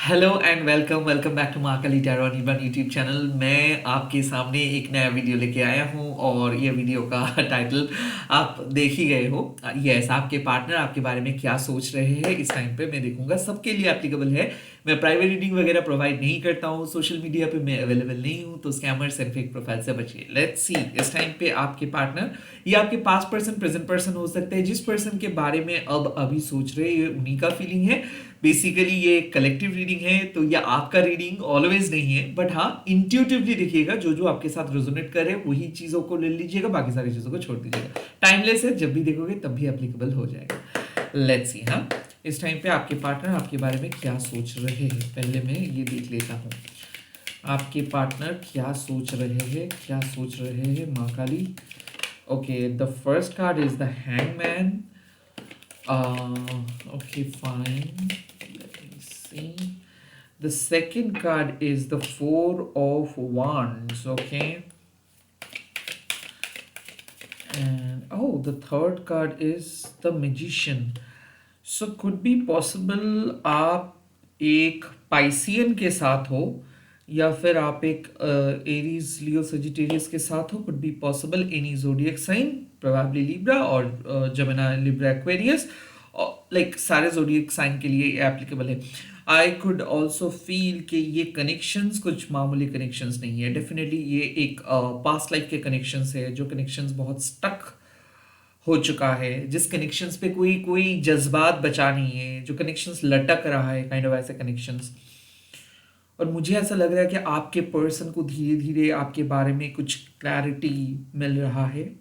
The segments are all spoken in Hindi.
Hello and welcome welcome back to Mahakali tarot नीबन यूट्यूब चैनल। मैं आपके सामने एक नया वीडियो लेके आया हूँ और ये वीडियो का टाइटल आप देख ही गए हो। यस, आपके पार्टनर आपके बारे में क्या सोच रहे हैं इस टाइम पे मैं देखूंगा, सबके लिए एप्लीकेबल है। मैं प्राइवेट रीडिंग वगैरह प्रोवाइड नहीं करता हूँ, सोशल मीडिया पे मैं अवेलेबल नहीं हूँ, तो स्कैमर्स एंड फेक प्रोफाइल से बचिए। लेट्स सी इस टाइम पे आपके पार्टनर या आपके पास्ट पर्सन प्रेजेंट पर्सन हो सकते हैं, जिस पर्सन के बारे में अब अभी सोच रहे हैं ये उन्हीं का फीलिंग है। बेसिकली ये कलेक्टिव रीडिंग है, तो ये आपका रीडिंग ऑलवेज नहीं है, बट हाँ इंट्यूटिवली देखिएगा, जो जो आपके साथ रेजोनेट करे वही चीजों को ले लीजिएगा, बाकी सारी चीजों को छोड़ दीजिएगा। टाइमलेस है, जब भी देखोगे तब भी एप्लीकेबल हो जाएगा। लेट्स सी हाँ इस टाइम पे आपके पार्टनर आपके बारे में क्या सोच रहे हैं, पहले मैं ये देख लेता हूँ। आपके पार्टनर क्या सोच रहे हैं, क्या सोच रहे हैं माँ Kali. Okay, the first card is the hangman. Okay, fine. Let me see. The second card is the Four of Wands, okay? And oh, the third card is the Magician. So could be possible आप एक पाइसियन के साथ हो या फिर आप एक एरीज लियो सजिटेरियस के साथ हो। Could be possible any zodiac sign, probably Libra और जमिनी, लिब्रा, एक्वेरियस, लाइक सारे जोडियक साइन के लिए एप्लीकेबल है। आई कुड ऑल्सो फील कि ये कनेक्शंस कुछ मामूली कनेक्शंस नहीं है, डेफिनेटली ये एक पास्ट लाइफ के कनेक्शंस है, जो कनेक्शंस बहुत स्टक हो चुका है, जिस कनेक्शंस पे कोई कोई जज्बात बचा नहीं है, जो कनेक्शंस लटक रहा है, काइंड ऑफ ऐसे कनेक्शंस। और मुझे ऐसा लग रहा है कि आपके पर्सन को धीरे धीरे आपके बारे में कुछ क्लैरिटी मिल रहा है,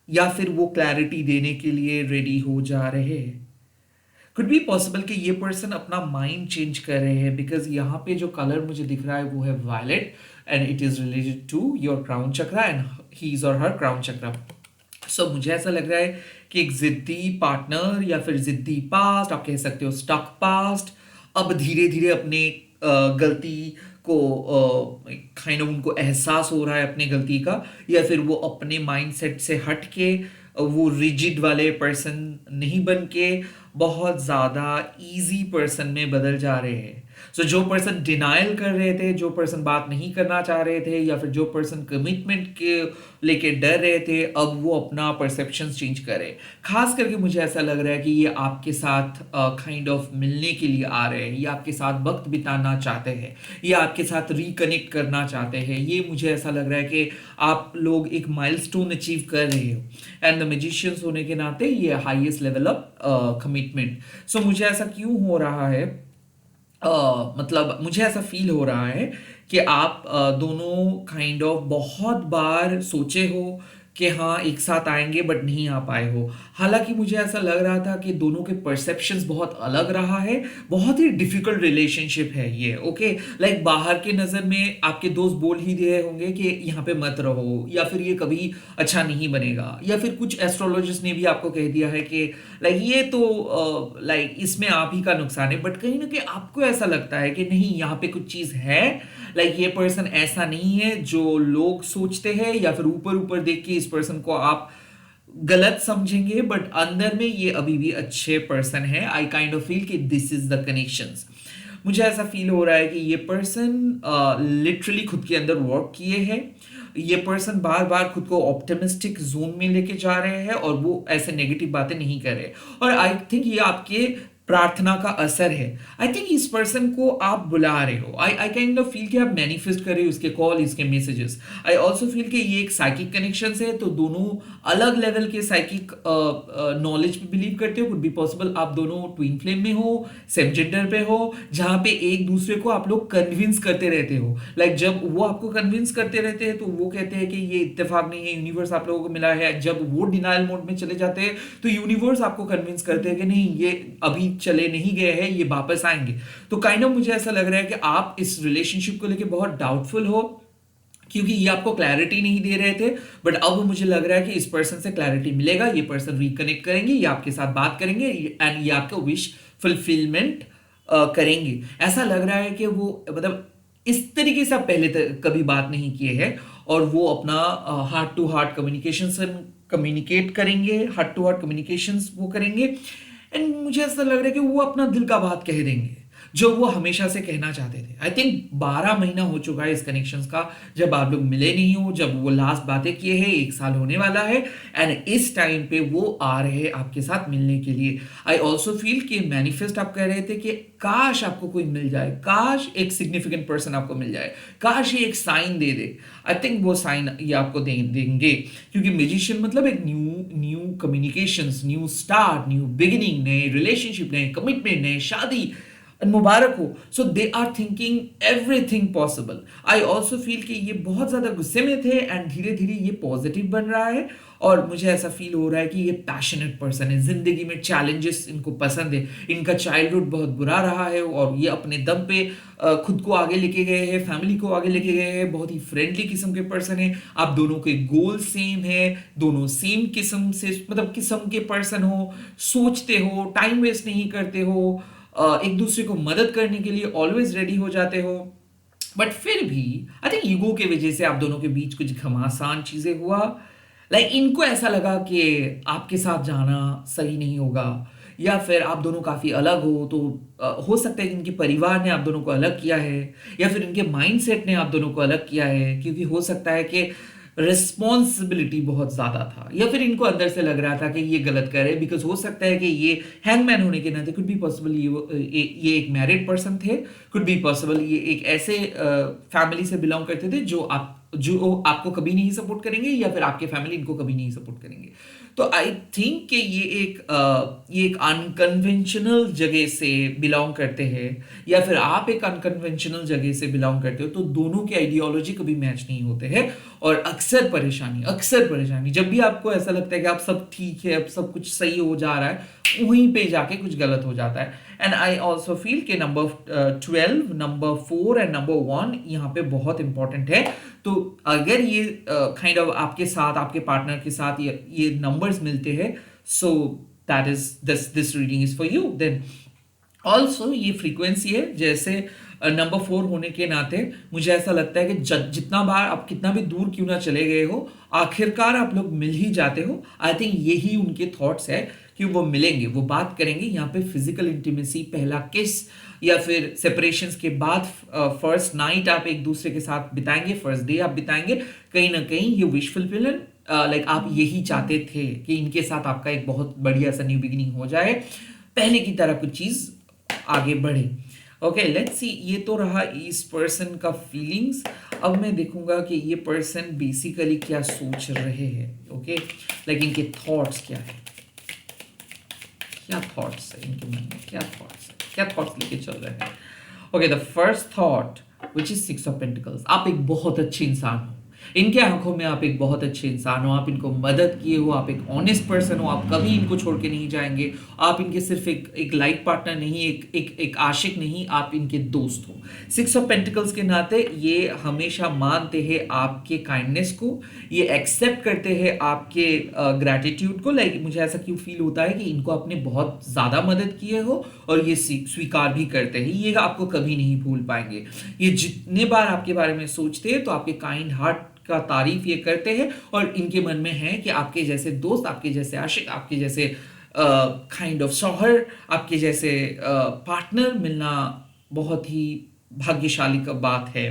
या फिर वो क्लैरिटी देने के लिए रेडी हो जा रहे हैं। कुड बी पॉसिबल कि ये पर्सन अपना माइंड चेंज कर रहे हैं, बिकॉज यहाँ पे जो कलर मुझे दिख रहा है वो है violet and it is related to your crown chakra and his or her crown चक्रा। सो मुझे ऐसा लग रहा है कि एक जिद्दी पार्टनर या फिर जिद्दी पास्ट, आप कह सकते हो स्टक पास्ट, अब धीरे धीरे अपने गलती को काइंड ऑफ उनको एहसास हो रहा है अपने गलती का, या फिर वो अपने माइंडसेट से हट के वो रिजिड वाले पर्सन नहीं बन के बहुत ज़्यादा इजी पर्सन में बदल जा रहे हैं। सो जो पर्सन डिनायल कर रहे थे, जो पर्सन बात नहीं करना चाह रहे थे, या फिर जो पर्सन कमिटमेंट के लेके डर रहे थे, अब वो अपना परसेप्शन चेंज करे। खास करके मुझे ऐसा लग रहा है कि ये आपके साथ काइंड ऑफ मिलने के लिए आ रहे हैं, ये आपके साथ वक्त बिताना चाहते हैं, ये आपके साथ रिकनेक्ट करना चाहते हैं। ये मुझे ऐसा लग रहा है कि आप लोग एक माइलस्टोन अचीव कर रहे हो, एंड द मैजिशियंस होने के नाते ये हाईएस्ट लेवल ऑफ कमिटमेंट। सो मुझे ऐसा क्यों हो रहा है, मतलब मुझे ऐसा फील हो रहा है कि आप दोनों काइंड ऑफ बहुत बार सोचे हो कि हाँ एक साथ आएंगे, बट नहीं आ पाए हो। हालांकि मुझे ऐसा लग रहा था कि दोनों के परसेप्शंस बहुत अलग रहा है, बहुत ही डिफिकल्ट रिलेशनशिप है ये। ओके, लाइक बाहर के नज़र में आपके दोस्त बोल ही रहे होंगे कि यहाँ पे मत रहो, या फिर ये कभी अच्छा नहीं बनेगा, या फिर कुछ एस्ट्रोलॉजिस्ट ने भी आपको कह दिया है कि लाइक ये तो लाइक इसमें आप ही का नुकसान है। बट कहीं ना कहीं आपको ऐसा लगता है कि नहीं, यहाँ पे कुछ चीज़ है, लाइक ये पर्सन ऐसा नहीं है जो लोग सोचते हैं, या फिर ऊपर ऊपर देख के इस पर्सन को आप गलत समझेंगे, बट अंदर में ये अभी भी अच्छे पर्सन है। आई काइंड ऑफ फील कि दिस इज द कनेक्शंस। मुझे ऐसा फील हो रहा है कि ये पर्सन लिटरली खुद के अंदर वर्क किए हैं, ये पर्सन बार बार खुद को ऑप्टिमिस्टिक जोन में लेके जा रहे हैं, और वो ऐसे नेगेटिव बातें नहीं कर रहे। और आई थिंक ये आपके प्रार्थना का असर है। आई थिंक इस पर्सन को आप बुला रहे हो, आई आई काइंड ऑफ फील कि आप मैनिफेस्ट कर रहे हो उसके कॉल, इसके मैसेजेस। आई ऑल्सो फील कि ये एक साइकिक कनेक्शन है, तो दोनों अलग लेवल के साइकिक नॉलेज पे बिलीव करते हो। कुड बी पॉसिबल आप दोनों ट्विन फ्लेम में हो, सेम जेंडर पे हो, जहां पे एक दूसरे को आप लोग कन्विंस करते रहते हो। लाइक जब वो आपको कन्विंस करते रहते हैं तो वो कहते हैं कि ये इत्तेफाक नहीं है, यूनिवर्स आप लोगों को मिला है। जब वो डिनायल मोड में चले जाते हैं तो यूनिवर्स आपको कन्विंस करते हैं कि नहीं, ये अभी चले नहीं गए हैं, ये वापस आएंगे। तो काइंड ऑफ मुझे ऐसा लग रहा है कि आप इस रिलेशनशिप को लेके बहुत डाउटफुल हो, क्योंकि ये आपको क्लैरिटी नहीं दे रहे थे। बट अब मुझे लग रहा है कि इस पर्सन से क्लैरिटी मिलेगा, ये पर्सन रिकनेक्ट करेंगे, ये आपके साथ बात करेंगे, एंड ये आपका विश फुलफिलमेंट करेंगे। ऐसा लग रहा है कि वो मतलब इस तरीके से आप पहले कभी बात नहीं किए हैं, और वो अपना heart to heart communication communicate करेंगे, हार्ट टू हार्ट कम्युनिकेशन वो करेंगे। एंड मुझे ऐसा लग रहा है कि वो अपना दिल का बात कह देंगे, जो वो हमेशा से कहना चाहते थे। आई थिंक 12 महीना हो चुका है इस कनेक्शंस का, जब आप लोग मिले नहीं हो, जब वो लास्ट बातें किए हैं, 1 साल होने वाला है, एंड इस टाइम पे वो आ रहे हैं आपके साथ मिलने के लिए। आई ऑल्सो फील कि मैनिफेस्ट आप कह रहे थे कि काश आपको कोई मिल जाए, काश एक सिग्निफिकेंट पर्सन आपको मिल जाए, काश ये एक साइन दे दे। आई थिंक वो साइन ये आपको देंगे, क्योंकि म्यूजिशियन मतलब एक new new communications, new start, new beginning, नए रिलेशनशिप, नए कमिटमेंट, नए शादी, मुबारक हो। So they are thinking everything possible. I also feel कि ये बहुत ज्यादा गुस्से में थे एंड धीरे धीरे ये पॉजिटिव बन रहा है, और मुझे ऐसा फील हो रहा है कि ये पैशनेट पर्सन है, जिंदगी में चैलेंजेस इनको पसंद है, इनका चाइल्डहुड बहुत बुरा रहा है और ये अपने दम पे खुद को आगे लेके गए हैं, फैमिली को आगे लेके गए हैं, बहुत ही फ्रेंडली किस्म के पर्सन है। आप दोनों के गोल सेम है, दोनों सेम किस्म से मतलब किस्म के पर्सन हो, सोचते हो, टाइम वेस्ट नहीं करते हो, एक दूसरे को मदद करने के लिए ऑलवेज रेडी हो जाते हो। बट फिर भी आई थिंक ईगो के वजह से आप दोनों के बीच कुछ घमासान चीजें हुआ। इनको ऐसा लगा कि आपके साथ जाना सही नहीं होगा, या फिर आप दोनों काफी अलग हो, तो हो सकता है कि इनके परिवार ने आप दोनों को अलग किया है, या फिर इनके माइंडसेट ने आप दोनों को अलग किया है, क्योंकि हो सकता है कि रिस्पॉन्सिबिलिटी बहुत ज्यादा था, या फिर इनको अंदर से लग रहा था कि ये गलत कर रहे हैं, बिकॉज हो सकता है कि ये हैंगमैन होने के नाते कुड बी पॉसिबल ये एक मैरिड पर्सन थे, कुड बी पॉसिबल ये एक ऐसे फैमिली से बिलोंग करते थे जो आपको कभी नहीं सपोर्ट करेंगे, या फिर आपके फैमिली इनको कभी नहीं सपोर्ट करेंगे। तो आई थिंक कि ये एक अनकन्वेंशनल जगह से बिलोंग करते हैं, या फिर आप एक अनकन्वेंशनल जगह से बिलोंग करते हो, तो दोनों के आइडियोलॉजी कभी मैच नहीं होते हैं, और अक्सर परेशानी जब भी आपको ऐसा लगता है कि आप सब ठीक है, अब सब कुछ सही हो जा रहा है, वहीं पे जाके कुछ गलत हो जाता है। एंड आई ऑल्सो फील कि नंबर 12, नंबर 4 एंड नंबर 1 यहाँ पे बहुत इंपॉर्टेंट है। तो अगर ये काइंड ऑफ आपके साथ, आपके पार्टनर के साथ ये नंबर्स मिलते हैं, so that is this reading is for you. Then also ये फ्रीक्वेंसी है, जैसे नंबर 4 होने के नाते मुझे ऐसा लगता है कि जितना बार आप कितना भी दूर क्यों ना चले गए हो, आखिरकार आप लोग मिल ही जाते हो। आई थिंक यही उनके थॉट्स है कि वो मिलेंगे, वो बात करेंगे। यहाँ पे फिजिकल इंटीमेसी, पहला किस, या फिर सेपरेशंस के बाद फर्स्ट नाइट आप एक दूसरे के साथ बिताएंगे, फर्स्ट डे आप बिताएंगे, कहीं ना कहीं ये विश फुलफिलन आप यही चाहते थे कि इनके साथ आपका एक बहुत बढ़िया सा न्यू बिगिनिंग हो जाए, पहले की तरह कुछ चीज आगे बढ़े। ओके, लेट्स सी, ये तो रहा इस पर्सन का फीलिंग्स। अब मैं देखूंगा कि ये पर्सन बेसिकली क्या सोच रहे हैं। ओके, इनके थॉट्स क्या है, क्या थॉट्स है इनके मन में, क्या थॉट्स लेके चल रहे हैं। Okay, the first thought which is 6 of pentacles. आप एक बहुत अच्छे इंसान हो, इनके आंखों में आप एक बहुत अच्छे इंसान हो, आप इनको मदद किए हो, आप एक ऑनेस्ट पर्सन हो, आप कभी इनको छोड़ के नहीं जाएंगे, आप इनके सिर्फ एक लाइफ पार्टनर नहीं, एक आशिक नहीं, आप इनके दोस्त हो। 6 ऑफ पेंटिकल्स के नाते ये हमेशा मानते हैं आपके काइंडनेस को, ये एक्सेप्ट करते हैं आपके ग्रैटिट्यूड को। मुझे ऐसा क्यों फील होता है कि इनको आपने बहुत ज्यादा मदद की हो, और ये स्वीकार भी करते हैं, ये आपको कभी नहीं भूल पाएंगे। ये जितने बार आपके बारे में सोचते हैं तो आपके काइंड हार्ट का तारीफ ये करते हैं, और इनके मन में है कि आपके जैसे दोस्त, आपके जैसे आशिक, आपके जैसे काइंड ऑफ शौहर, आपके जैसे पार्टनर मिलना बहुत ही भाग्यशाली का बात है।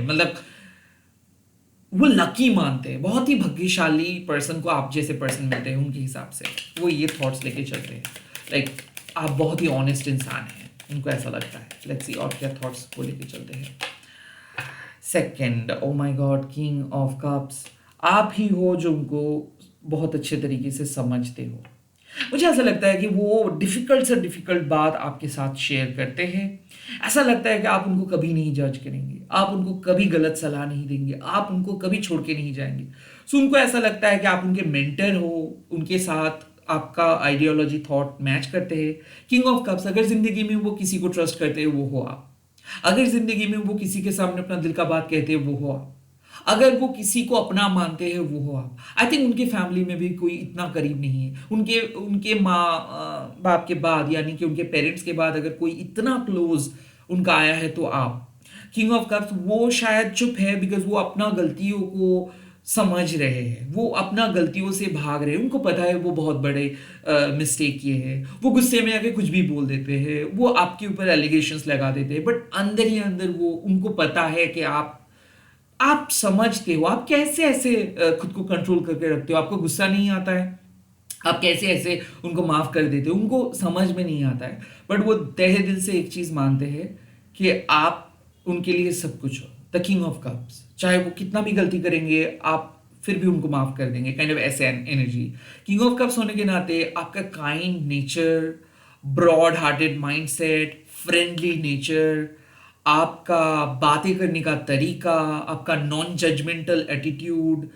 वो लकी मानते हैं, बहुत ही भाग्यशाली पर्सन को आप जैसे पर्सन मिलते हैं, उनके हिसाब से वो ये थॉट्स लेके चलते हैं। आप बहुत ही ऑनेस्ट इंसान हैं, उनको ऐसा लगता है। लेट्स सी और क्या थॉट्स को लेके चलते हैं। Second, oh my God, king of cups. आप ही हो जो उनको बहुत अच्छे तरीके से समझते हो। मुझे ऐसा लगता है कि वो डिफिकल्ट से डिफिकल्ट बात आपके साथ शेयर करते हैं। ऐसा लगता है कि आप उनको कभी नहीं जज करेंगे, आप उनको कभी गलत सलाह नहीं देंगे, आप उनको कभी छोड़ के नहीं जाएंगे। सो उनको ऐसा लगता है कि आप उनके मेंटर हो, उनके साथ आपका आइडियोलॉजी थॉट मैच करते हैं। किंग ऑफ कप्स, अगर जिंदगी में वो किसी को ट्रस्ट करते हैं वो हो आप, अगर जिंदगी में वो किसी के सामने अपना दिल का बात कहते हैं वो हो आप, अगर वो किसी को अपना मानते हैं वो हो आप। आई थिंक उनके फैमिली में भी कोई इतना करीब नहीं है, उनके उनके माँ बाप के बाद, यानी कि उनके पेरेंट्स के बाद अगर कोई इतना क्लोज उनका आया है तो आप। किंग ऑफ कप्स वो शायद चुप है बिकॉज वो अपना गलतियों को समझ रहे हैं, वो अपना गलतियों से भाग रहे हैं, उनको पता है वो बहुत बड़े मिस्टेक किए हैं, वो गुस्से में आके कुछ भी बोल देते हैं, वो आपके ऊपर एलिगेशंस लगा देते हैं, बट अंदर ही अंदर वो उनको पता है कि आप समझते हो, आप कैसे ऐसे खुद को कंट्रोल करके रखते हो, आपको गुस्सा नहीं आता है, आप कैसे ऐसे उनको माफ कर देते हो, उनको समझ में नहीं आता है, बट वो तहे दिल से एक चीज मानते हैं कि आप उनके लिए सब कुछ हो, द किंग ऑफ कप्स, चाहे वो कितना भी गलती करेंगे आप फिर भी उनको माफ कर देंगे, काइंड ऑफ ऐसे एनर्जी। किंग ऑफ कप्स होने के नाते आपका kind nature, broad hearted mindset, friendly nature, आपका बातें करने का तरीका, आपका non judgmental attitude,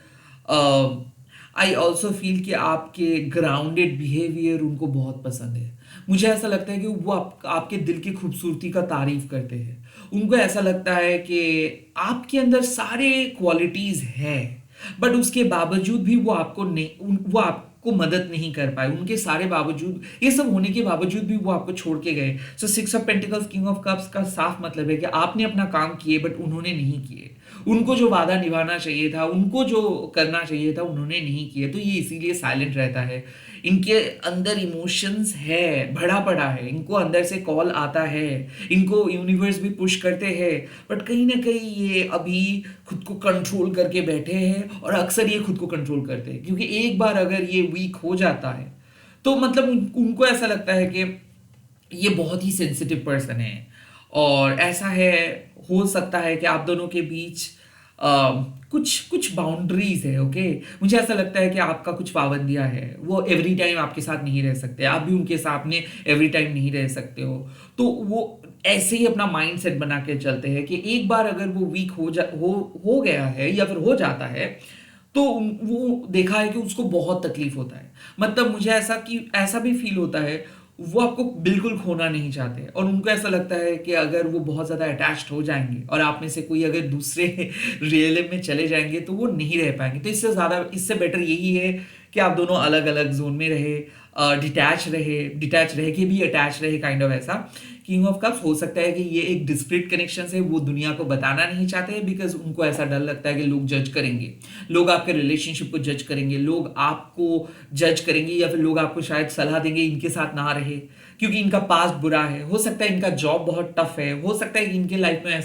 I also feel कि आपके ग्राउंडेड बिहेवियर उनको बहुत पसंद है। मुझे ऐसा लगता है कि वो आपके दिल की खूबसूरती का तारीफ करते हैं, उनको ऐसा लगता है कि आपके अंदर सारे क्वालिटीज है, बट उसके बावजूद भी वो आपको नहीं वो आपको मदद नहीं कर पाए, उनके सारे बावजूद, ये सब होने के बावजूद भी वो आपको छोड़ के गए। So six of pentacles king of cups का साफ मतलब है कि आपने अपना काम किए बट उन्होंने नहीं किए, उनको जो वादा निभाना चाहिए था, उनको जो करना चाहिए था, उन्होंने नहीं किए, तो ये इसीलिए साइलेंट रहता है। इनके अंदर इमोशंस है, भरा पड़ा है, इनको अंदर से कॉल आता है, इनको यूनिवर्स भी पुश करते हैं, बट कहीं ना कहीं ये अभी खुद को कंट्रोल करके बैठे हैं, और अक्सर ये खुद को कंट्रोल करते हैं, क्योंकि एक बार अगर ये वीक हो जाता है तो मतलब उनको ऐसा लगता है कि ये बहुत ही सेंसिटिव पर्सन है, और ऐसा है, हो सकता है कि आप दोनों के बीच कुछ कुछ बाउंड्रीज है, ओके। मुझे ऐसा लगता है कि आपका कुछ पाबंदियां है, वो एवरी टाइम आपके साथ नहीं रह सकते, आप भी उनके सामने एवरी टाइम नहीं रह सकते हो, तो वो ऐसे ही अपना माइंड सेट बना के चलते हैं कि एक बार अगर वो वीक हो गया है या फिर हो जाता है, तो वो देखा है कि उसको बहुत तकलीफ होता है। मतलब मुझे ऐसा भी फील होता है, वो आपको बिल्कुल खोना नहीं चाहते, और उनको ऐसा लगता है कि अगर वो बहुत ज़्यादा अटैच्ड हो जाएंगे और आप में से कोई अगर दूसरे रियल में चले जाएंगे तो वो नहीं रह पाएंगे, तो इससे बेटर यही है कि आप दोनों अलग अलग जोन में रहे, डिटैच रहे कि भी अटैच रहे, काइंड ऑफ ऐसा। किंग ऑफ कप्स हो सकता है कि ये एक डिस्क्रीट कनेक्शन है, वो दुनिया को बताना नहीं चाहते, बिकॉज उनको ऐसा डर लगता है कि लोग जज करेंगे, लोग आपके रिलेशनशिप को जज करेंगे, लोग आपको जज करेंगे, या फिर लोग आपको शायद सलाह देंगे इनके साथ ना रहे, क्योंकि इनका पास्ट बुरा है, हो सकता है इनका जॉब बहुत टफ है, हो सकता है कि इनके लाइफ में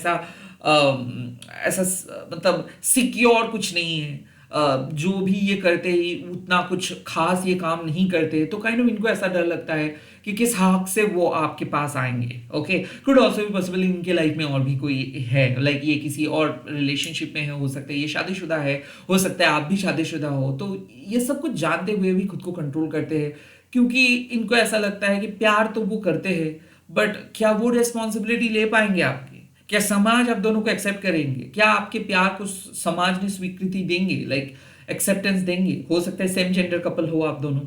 मतलब सिक्योर कुछ नहीं है, जो भी ये करते ही उतना कुछ खास ये काम नहीं करते, तो काइंड ऑफ इनको ऐसा डर लगता है कि किस हक से वो आपके पास आएंगे, ओके। कुड ऑल्सो भी पॉसिबल इनके लाइफ में और भी कोई है, लाइक ये किसी और रिलेशनशिप में है, हो सकता है ये शादीशुदा है, हो सकता है आप भी शादीशुदा हो, तो ये सब कुछ जानते हुए भी खुद को कंट्रोल करते हैं, क्योंकि इनको ऐसा लगता है कि प्यार तो वो करते हैं, बट क्या वो रिस्पॉन्सिबिलिटी ले पाएंगे आपकी, क्या समाज आप दोनों को एक्सेप्ट करेंगे, क्या आपके प्यार को समाज में स्वीकृति देंगे, लाइक एक्सेप्टेंस देंगे। हो सकता है सेम जेंडर कपल हो आप दोनों,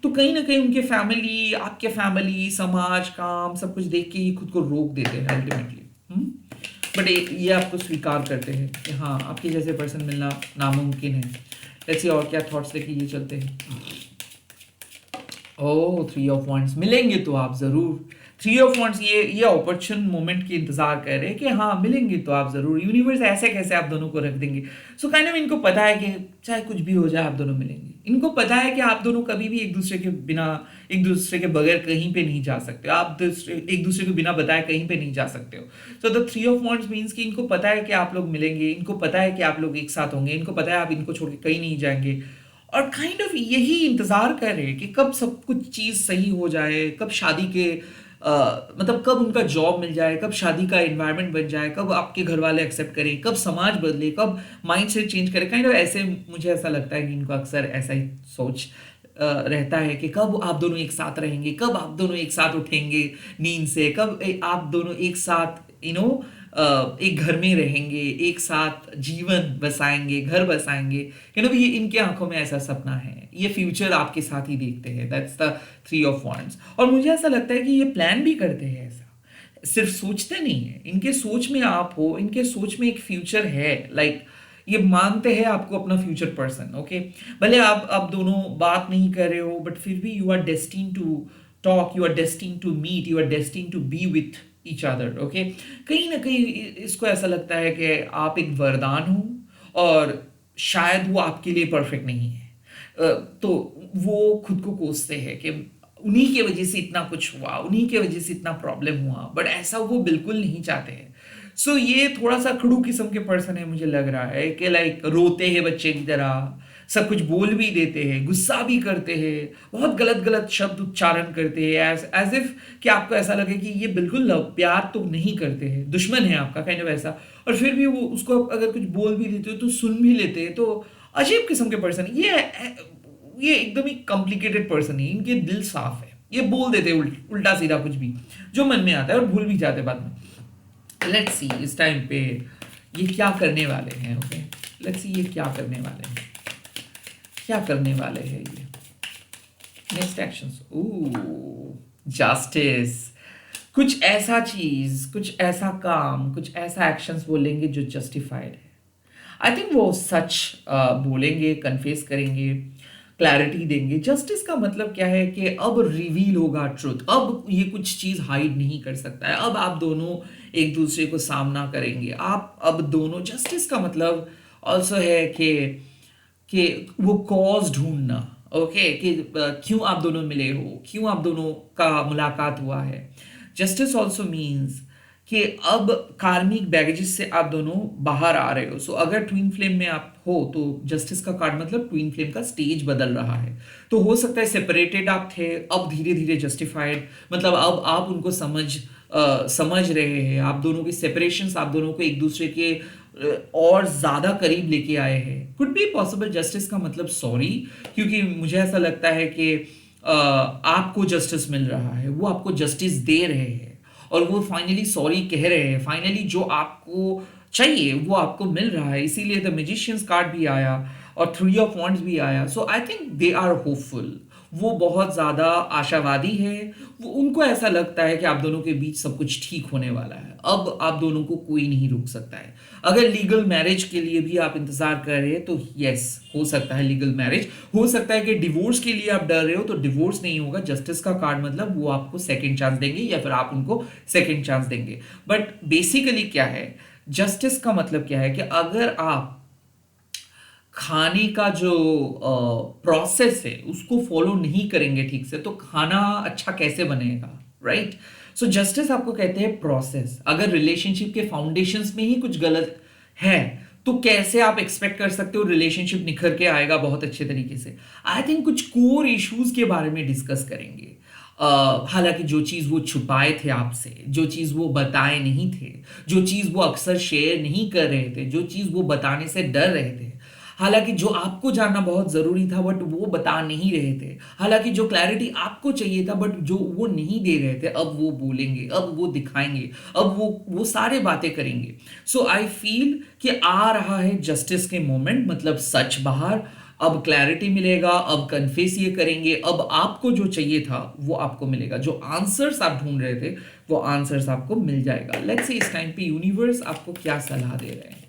तो कहीं ना कहीं उनके फैमिली, आपके फैमिली, समाज, काम, सब कुछ देख के ही खुद को रोक देते हैं अल्टीमेटली। बट ये आपको स्वीकार करते हैं कि हाँ, आपके जैसे पर्सन मिलना नामुमकिन है। ऐसे और क्या थॉट्स लेके ये चलते हैं। ओह, थ्री ऑफ वॉन्ड्स, मिलेंगे तो आप जरूर। थ्री ऑफ वॉन्ड्स ये अपॉर्चुन मोमेंट की इंतजार कर रहे हैं कि हाँ मिलेंगे तो आप जरूर, यूनिवर्स ऐसे कैसे आप दोनों को रख देंगे। सो काइंड ऑफ इनको पता है कि चाहे कुछ भी हो जाए आप दोनों मिलेंगे, इनको पता है कि आप दोनों कभी भी एक दूसरे के बिना, एक दूसरे के बगैर कहीं पे नहीं जा सकते, आप एक दूसरे को बिना बताए कहीं पे नहीं जा सकते हो। So the three of wands means कि इनको पता है कि आप लोग मिलेंगे, इनको पता है कि आप लोग एक साथ होंगे, इनको पता है आप इनको छोड़ के कहीं नहीं जाएंगे, और काइंड ऑफ यही इंतजार कर रहे हैं कि कब सब कुछ चीज सही हो जाए, कब शादी के मतलब कब उनका जॉब मिल जाए, कब शादी का एनवायरनमेंट बन जाए, कब आपके घर वाले एक्सेप्ट करें, कब समाज बदले, कब माइंड सेट चेंज करे, काइंड ऑफ ऐसे मुझे ऐसा लगता है कि इनको अक्सर ऐसा ही सोच रहता है कि कब आप दोनों एक साथ रहेंगे, कब आप दोनों एक साथ उठेंगे नींद से, कब आप दोनों एक साथ एक घर में रहेंगे, एक साथ जीवन बसाएंगे, घर बसाएंगे, ये इनके आंखों में ऐसा सपना है, ये फ्यूचर आपके साथ ही देखते हैं। That's the three of wands. और मुझे ऐसा लगता है कि ये प्लान भी करते हैं, ऐसा सिर्फ सोचते नहीं है, इनके सोच में आप हो, इनके सोच में एक फ्यूचर है, लाइक ये मानते हैं आपको अपना फ्यूचर पर्सन, ओके। भले आप दोनों बात नहीं कर रहे हो, बट फिर भी you are destine to talk, you are destine to meet, you are destine to be with each other, okay. कहीं ना कहीं इसको ऐसा लगता है कि आप एक वरदान हो, और शायद वो आपके लिए परफेक्ट नहीं है। तो वो खुद को कोसते हैं कि उन्हीं की वजह से इतना कुछ हुआ, उन्हीं की वजह से इतना प्रॉब्लम हुआ, बट ऐसा वो बिल्कुल नहीं चाहते हैं। सो ये थोड़ा सा खड़ू किस्म के पर्सन है, मुझे लग रहा है कि लाइक रोते हैं बच्चे की तरह, सब कुछ बोल भी देते हैं, गुस्सा भी करते हैं, बहुत गलत गलत शब्द उच्चारण करते हैं, एज एज इफ कि आपको ऐसा लगे कि ये बिल्कुल प्यार तो नहीं करते हैं, दुश्मन है आपका, काइंड ऑफ ऐसा। और फिर भी वो उसको अगर कुछ बोल भी देते हो तो सुन भी लेते हैं। तो अजीब किस्म के पर्सन ये एकदम ही कॉम्प्लिकेटेड पर्सन है, इनके दिल साफ है, ये बोल देते हैं उल्टा सीधा कुछ भी जो मन में आता है और भूल भी जाते हैं बाद में। लेट्स सी इस टाइम पे ये क्या करने वाले हैं। ओके, लेट्स सी ये क्या करने वाले हैं, क्या करने वाले हैं ये। Next actions, justice. कुछ ऐसा चीज, कुछ ऐसा काम, कुछ ऐसा एक्शंस बोलेंगे जो जस्टिफाइड है। आई थिंक वो सच बोलेंगे, कन्फेस करेंगे, क्लैरिटी देंगे। जस्टिस का मतलब क्या है कि अब रिवील होगा ट्रुथ, अब ये कुछ चीज हाइड नहीं कर सकता है, अब आप दोनों एक दूसरे को सामना करेंगे, आप अब दोनों। जस्टिस का मतलब ऑल्सो है कि वो कॉज ढूंढना। ओके, कि क्यों आप दोनों मिले हो, क्यों आप दोनों का मुलाकात हुआ है। जस्टिस ऑल्सो मीन्स कि अब कार्मिक बैगेजेस से आप दोनों बाहर आ रहे हो। सो अगर ट्विन फ्लेम में आप हो तो जस्टिस का कार्ड मतलब ट्विन फ्लेम का स्टेज बदल रहा है। तो हो सकता है सेपरेटेड आप थे, अब धीरे धीरे जस्टिफाइड, मतलब अब आप उनको समझ रहे हैं, आप दोनों की सेपरेशन आप दोनों को एक दूसरे के और ज्यादा करीब लेके आए हैं। कुड बी पॉसिबल जस्टिस का मतलब सॉरी, क्योंकि मुझे ऐसा लगता है कि आपको जस्टिस मिल रहा है, वो आपको जस्टिस दे रहे हैं और वो फाइनली सॉरी कह रहे हैं, फाइनली जो आपको चाहिए वो आपको मिल रहा है। इसीलिए द मैजिशियंस कार्ड भी आया और थ्री ऑफ वॉन्ड्स भी आया। So I think they are hopeful, वो बहुत ज़्यादा आशावादी है। वो उनको ऐसा लगता है कि आप दोनों के बीच सब कुछ ठीक होने वाला है, अब आप दोनों को कोई नहीं रोक सकता है। अगर लीगल मैरिज के लिए भी आप इंतजार कर रहे हैं तो यस, हो सकता है लीगल मैरिज। हो सकता है कि डिवोर्स के लिए आप डर रहे हो तो डिवोर्स नहीं होगा। जस्टिस का कार्ड मतलब वो आपको सेकेंड चांस देंगे या फिर आप उनको सेकेंड चांस देंगे। बट बेसिकली क्या है, जस्टिस का मतलब क्या है कि अगर आप खाने का जो प्रोसेस है उसको फॉलो नहीं करेंगे ठीक से तो खाना अच्छा कैसे बनेगा, राइट। सो जस्टिस आपको कहते हैं प्रोसेस। अगर रिलेशनशिप के फाउंडेशंस में ही कुछ गलत है तो कैसे आप एक्सपेक्ट कर सकते हो रिलेशनशिप निखर के आएगा बहुत अच्छे तरीके से। आई थिंक कुछ कोर इश्यूज के बारे में डिस्कस करेंगे। हालांकि जो चीज वो छुपाए थे आपसे, जो चीज वो बताए नहीं थे, जो चीज वो अक्सर शेयर नहीं कर रहे थे, जो चीज वो बताने से डर रहे थे, हालांकि जो आपको जानना बहुत जरूरी था बट वो बता नहीं रहे थे, हालांकि जो क्लैरिटी आपको चाहिए था बट जो वो नहीं दे रहे थे, अब वो बोलेंगे, अब वो दिखाएंगे, अब वो सारे बातें करेंगे। सो आई फील कि आ रहा है जस्टिस के मोमेंट, मतलब सच बाहर, अब क्लैरिटी मिलेगा, अब कन्फेस ये करेंगे, अब आपको जो चाहिए था वो आपको मिलेगा, जो आंसर्स आप ढूंढ रहे थे वो आंसर्स आपको मिल जाएगा। लेट्स सी इस टाइम पे यूनिवर्स आपको क्या सलाह दे रहे हैं।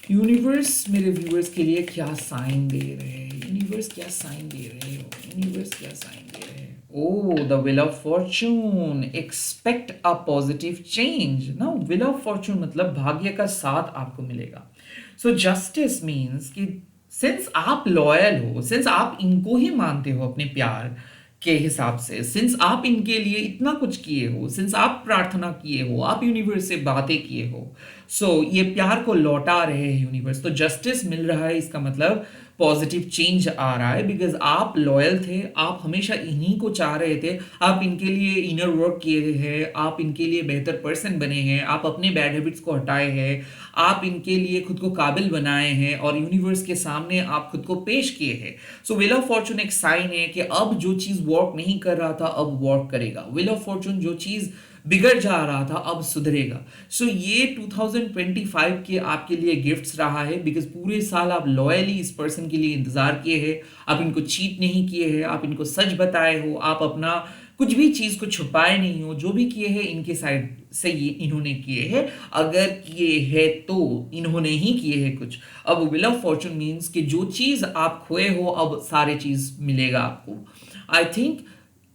यूनिवर्स मेरे व्यूअर्स के लिए क्या साइन दे रहे हैं, यूनिवर्स क्या साइन दे रहे हो, यूनिवर्स क्या साइन दे रहे हैं। Oh the wheel of fortune, expect a positive change ना। व्हील ऑफ फॉर्चून मतलब भाग्य का साथ आपको मिलेगा। सो जस्टिस मीन्स कि सिंस आप लॉयल हो, सिंस आप इनको ही मानते हो अपने प्यार के हिसाब से, सिंस आप इनके लिए इतना कुछ किए हो, सिंस आप प्रार्थना किए हो, आप यूनिवर्स से बातें किए हो, सो ये प्यार को लौटा रहे हैं यूनिवर्स। तो जस्टिस मिल रहा है, इसका मतलब पॉजिटिव चेंज आ रहा है, बिकॉज आप लॉयल थे, आप हमेशा इन्हीं को चाह रहे थे, आप इनके लिए इनर वर्क किए हैं, आप इनके लिए बेहतर पर्सन बने हैं, आप अपने बैड हैबिट्स को हटाए हैं, आप इनके लिए खुद को काबिल बनाए हैं और यूनिवर्स के सामने आप खुद को पेश किए हैं। सो व्हील ऑफ फॉर्चून एक साइन है कि अब जो चीज वर्क नहीं कर रहा था अब वर्क करेगा। व्हील ऑफ फॉर्चून जो चीज बिगड़ जा रहा था अब सुधरेगा। सो ये 2025 के आपके लिए गिफ्ट्स रहा है, बिकॉज पूरे साल आप लॉयली इस पर्सन के लिए इंतजार किए हैं, आप इनको चीट नहीं किए हैं, आप इनको सच बताए हो, आप अपना कुछ भी चीज को छुपाए नहीं हो, जो भी किए हैं इनके साइड से ये इन्होंने किए हैं, अगर किए हैं तो इन्होंने ही किए हैं कुछ। अब व्हील ऑफ फॉर्चून मीन्स कि जो चीज आप खोए हो अब सारे चीज मिलेगा आपको। आई थिंक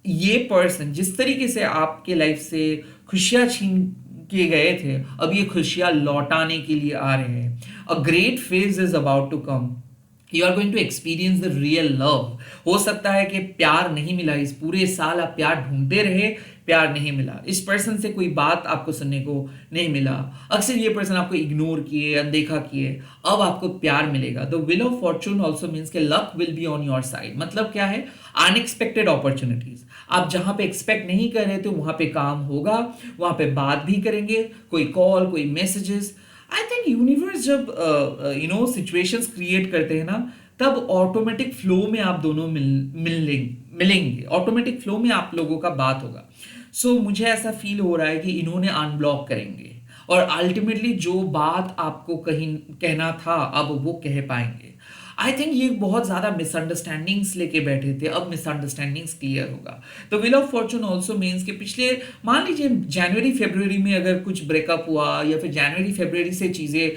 ये पर्सन जिस तरीके से आपके लाइफ से खुशियां छीन किए गए थे, अब ये खुशियां लौटाने के लिए आ रहे हैं। A great phase is about to come, you are going to experience the real love. हो सकता है कि प्यार नहीं मिला, इस पूरे साल आप प्यार ढूंढते रहे, प्यार नहीं मिला, इस पर्सन से कोई बात आपको सुनने को नहीं मिला, अक्सर ये पर्सन आपको इग्नोर किए, अनदेखा किए, अब आपको प्यार मिलेगा। The will of fortune also means के luck will be on your side. मतलब क्या है, अनएक्सपेक्टेड अपॉर्चुनिटीज, आप जहां पे एक्सपेक्ट नहीं कर रहे थे वहां पे काम होगा, वहां पे बात भी करेंगे, कोई कॉल, कोई मैसेजेस। आई थिंक यूनिवर्स जब सिचुएशंस क्रिएट करते हैं ना, तब ऑटोमेटिक फ्लो में आप दोनों मिलेंगे, ऑटोमेटिक फ्लो में आप लोगों का बात होगा। सो मुझे ऐसा फील हो रहा है कि इन्होंने अनब्लॉक करेंगे और अल्टीमेटली जो बात आपको कहीं कहना था अब वो कह पाएंगे। आई थिंक ये बहुत ज्यादा मिसअंडरस्टैंडिंग्स लेके बैठे थे, अब मिसअंडरस्टैंडिंग्स क्लियर होगा। तो wheel of fortune also means कि पिछले, मान लीजिए जनवरी फरवरी में अगर कुछ ब्रेकअप हुआ या फिर जनवरी फरवरी से चीजें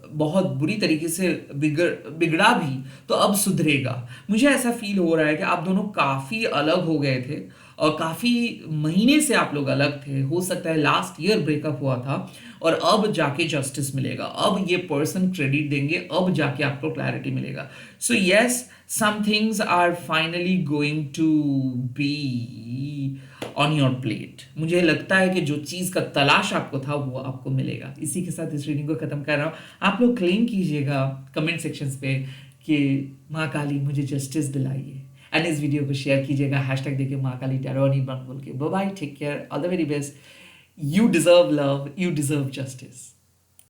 बहुत बुरी तरीके से बिगड़ा भी, तो अब सुधरेगा। मुझे ऐसा फील हो रहा है कि आप दोनों काफी अलग हो गए थे और काफी महीने से आप लोग अलग थे, हो सकता है लास्ट ईयर ब्रेकअप हुआ था, और अब जाके जस्टिस मिलेगा, अब ये पर्सन क्रेडिट देंगे, अब जाके आपको क्लैरिटी मिलेगा। So yes, some things are finally going to be on your plate. मुझे लगता है कि जो चीज का तलाश आपको था वो आपको मिलेगा। इसी के साथ इस रीडिंग को खत्म कर रहा हूँ। आप लोग क्लेम कीजिएगा कमेंट सेक्शंस पे कि माँ काली मुझे जस्टिस दिलाइए, एंड इस वीडियो को शेयर कीजिएगा हैशटैग देके माँ काली टैरो बोल के। Bye bye, take care, all the very best. You deserve love, you deserve justice.